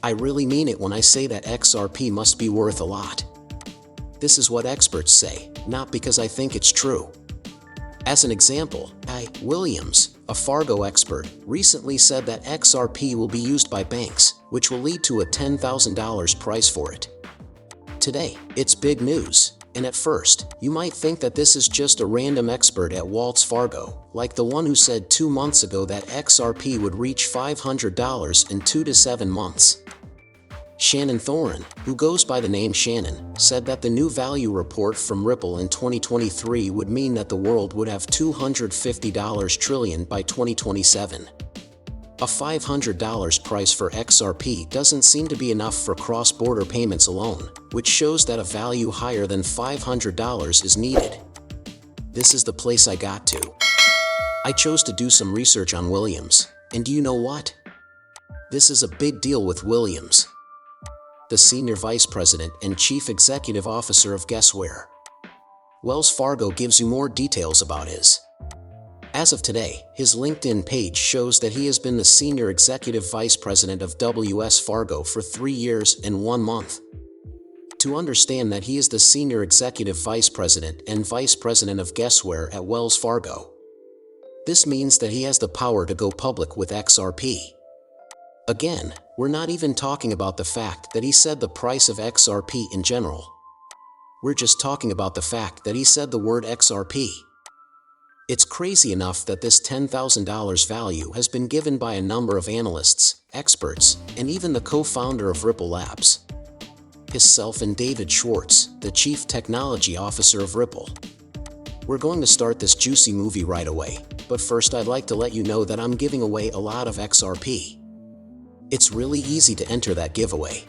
I really mean it when I say that XRP must be worth a lot. This is what experts say, not because I think it's true. As an example, Williams, a Fargo expert, recently said that XRP will be used by banks, which will lead to a $10,000 price for it. Today, it's big news, and at first, you might think that this is just a random expert at Wells Fargo, like the one who said 2 months ago that XRP would reach $500 in 2 to 7 months. Shannon Thoren, who goes by the name Shannon, said that the new value report from Ripple in 2023 would mean that the world would have $250 trillion by 2027. A $500 price for XRP doesn't seem to be enough for cross-border payments alone, which shows that a value higher than $500 is needed. This is the place I got to. I chose to do some research on Williams, and do you know what? This is a big deal with Williams, the Senior Vice President and Chief Executive Officer of guess where. Wells Fargo gives you more details about his. As of today, his LinkedIn page shows that he has been the Senior Executive Vice President of WS Fargo for 3 years and 1 month. To understand that he is the Senior Executive Vice President and Vice President of guess where at Wells Fargo. This means that he has the power to go public with XRP. Again, we're not even talking about the fact that he said the price of XRP in general. We're just talking about the fact that he said the word XRP. It's crazy enough that this $10,000 value has been given by a number of analysts, experts, and even the co-founder of Ripple Labs, himself and David Schwartz, the Chief Technology Officer of Ripple. We're going to start this juicy movie right away, but first I'd like to let you know that I'm giving away a lot of XRP. It's really easy to enter that giveaway.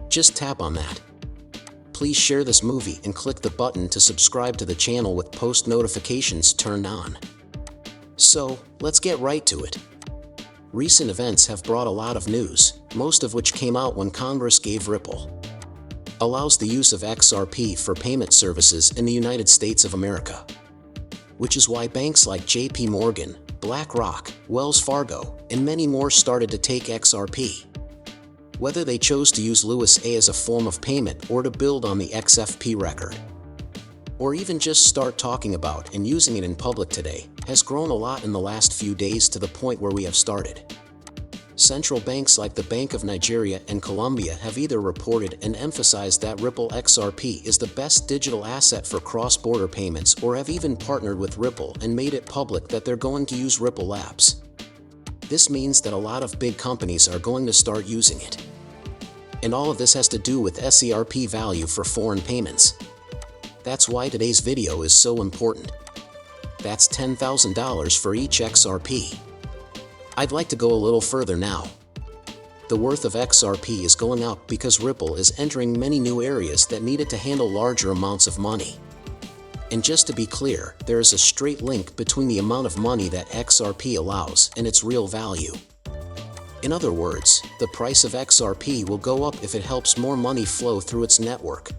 Just tap on that. Please share this movie and click the button to subscribe to the channel with post notifications turned on. So, let's get right to it. Recent events have brought a lot of news, most of which came out when Congress gave Ripple allows the use of XRP for payment services in the United States of America. Which is why banks like JP Morgan, BlackRock, Wells Fargo, and many more started to take XRP. Whether they chose to use USA as a form of payment or to build on the XFP record, or even just start talking about and using it in public today, has grown a lot in the last few days to the point where we have started. Central banks like the Bank of Nigeria and Colombia have either reported and emphasized that Ripple XRP is the best digital asset for cross-border payments, or have even partnered with Ripple and made it public that they're going to use Ripple Labs. This means that a lot of big companies are going to start using it. And all of this has to do with XRP value for foreign payments. That's why today's video is so important. That's $10,000 for each XRP. I'd like to go a little further now. The worth of XRP is going up because Ripple is entering many new areas that need it to handle larger amounts of money. And just to be clear, there is a straight link between the amount of money that XRP allows and its real value. In other words, the price of XRP will go up if it helps more money flow through its network.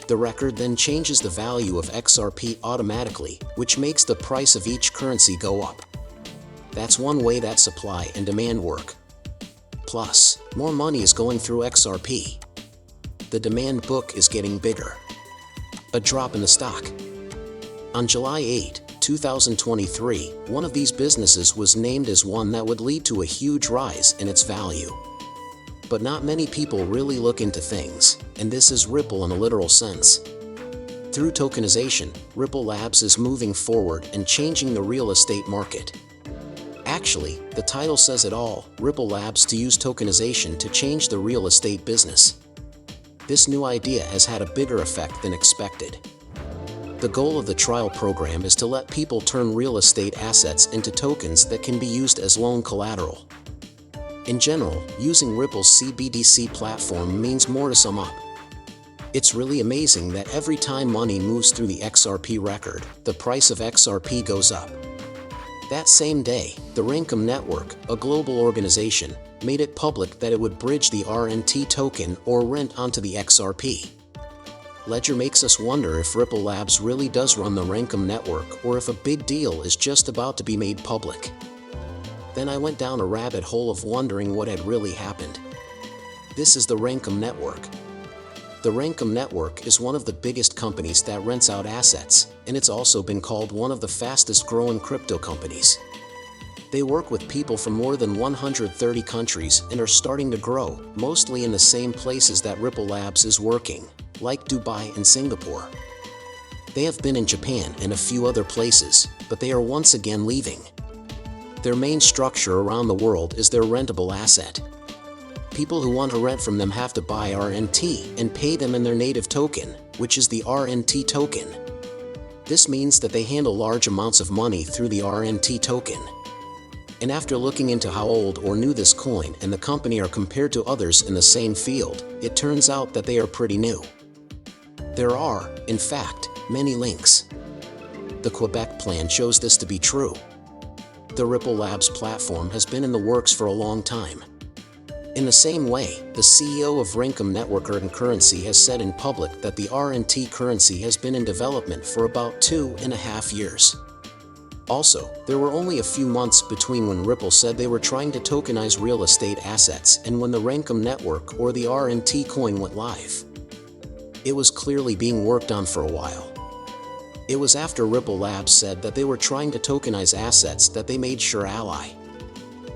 The record then changes the value of XRP automatically, which makes the price of each currency go up. That's one way that supply and demand work. Plus, more money is going through XRP. The demand book is getting bigger. A drop in the stock. On July 8, 2023, one of these businesses was named as one that would lead to a huge rise in its value. But not many people really look into things, and this is Ripple in a literal sense. Through tokenization, Ripple Labs is moving forward and changing the real estate market. Actually, the title says it all, Ripple Labs to use tokenization to change the real estate business. This new idea has had a bigger effect than expected. The goal of the trial program is to let people turn real estate assets into tokens that can be used as loan collateral. In general, using Ripple's CBDC platform means more to sum up. It's really amazing that every time money moves through the XRP record, the price of XRP goes up. That same day, the Renkum Network, a global organization, made it public that it would bridge the RNT token or rent onto the XRP. Ledger makes us wonder if Ripple Labs really does run the Renkum Network, or if a big deal is just about to be made public. Then I went down a rabbit hole of wondering what had really happened. This is the Renkum network. The Renkum network is one of the biggest companies that rents out assets, and it's also been called one of the fastest growing crypto companies. They work with people from more than 130 countries and are starting to grow, mostly in the same places that Ripple Labs is working, like Dubai and Singapore. They have been in Japan and a few other places, but they are once again leaving. Their main structure around the world is their rentable asset. People who want to rent from them have to buy RNT and pay them in their native token, which is the RNT token. This means that they handle large amounts of money through the RNT token. And after looking into how old or new this coin and the company are compared to others in the same field, it turns out that they are pretty new. There are, in fact, many links. The Quebec plan shows this to be true. The Ripple Labs platform has been in the works for a long time. In the same way, the CEO of Renkum Network Currency has said in public that the RNT currency has been in development for about 2.5 years. Also, there were only a few months between when Ripple said they were trying to tokenize real estate assets and when the Renkum Network or the RNT coin went live. It was clearly being worked on for a while. It was after Ripple Labs said that they were trying to tokenize assets that they made sure Ally.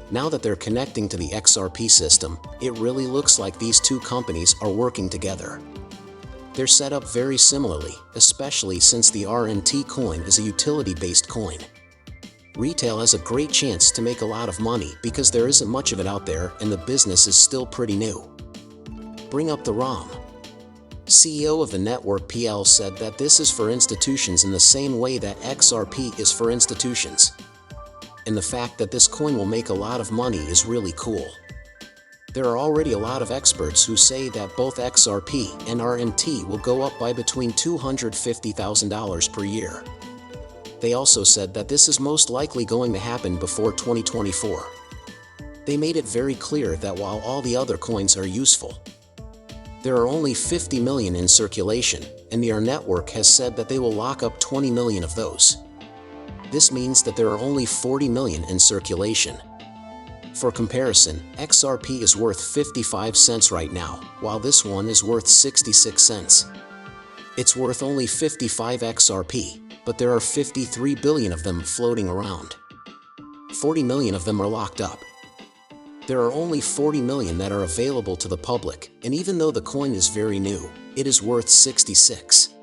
Now that they're connecting to the XRP system, it really looks like these two companies are working together. They're set up very similarly, especially since the RNT coin is a utility-based coin. Retail has a great chance to make a lot of money because there isn't much of it out there and the business is still pretty new. Bring up the ROM. CEO of the network PL said that this is for institutions in the same way that XRP is for institutions. And the fact that this coin will make a lot of money is really cool. There are already a lot of experts who say that both XRP and RNT will go up by between $250,000 per year. They also said that this is most likely going to happen before 2024. They made it very clear that while all the other coins are useful, there are only 50 million in circulation, and their network has said that they will lock up 20 million of those. This means that there are only 40 million in circulation. For comparison, XRP is worth 55 cents right now, while this one is worth 66 cents. It's worth only 55 XRP, but there are 53 billion of them floating around. 40 million of them are locked up. There are only 40 million that are available to the public, and even though the coin is very new, it is worth 66.